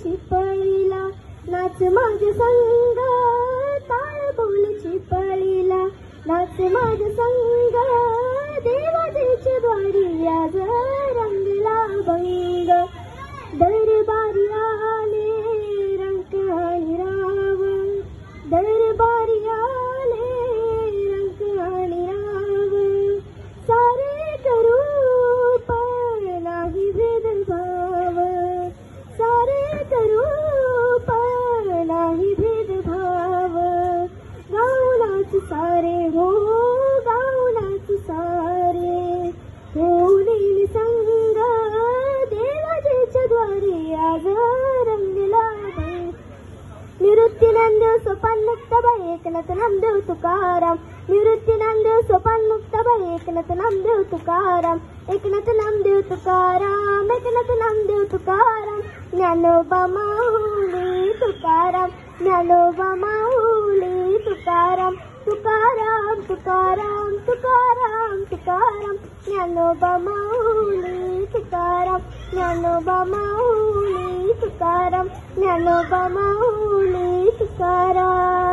चिपळीला नाच माझ्या संग, टाळ बोल चिपळीला नाच माझ्या संग, देवाचे द्वारी आज रंगला भंग, दरबारी आले रंक आणि राव, दरबारी आले रंक आणि राव, सारे करू पण नाही भेदभाव, सारे करू पण नाही भेदभाव, गावनाच सारे हो गावनाच सारे, होईल संग देवाच्या द्वारी आज रंगला भंग, निवृत्ती ज्ञानदेव सोपान मुक्ताबाई एकनाथ नामदेव तुकाराम, निवृत्ती ज्ञानदेव सोपान मुक्ताबाई एकनाथ नामदेव तुकाराम, एकनाथ नामदेव तुकाराम, एकनाथ नामदेव तुकाराम, ज्ञानोबा माऊली तुकाराम, ज्ञानोबा माऊली तुकाराम, तुकाराम तुकाराम तुकाराम तुकाराम, ज्ञानोबा माऊली तुकाराम, ज्ञानोबा माऊली तुकाराम, ज्ञानोबा माऊली तुकाराम.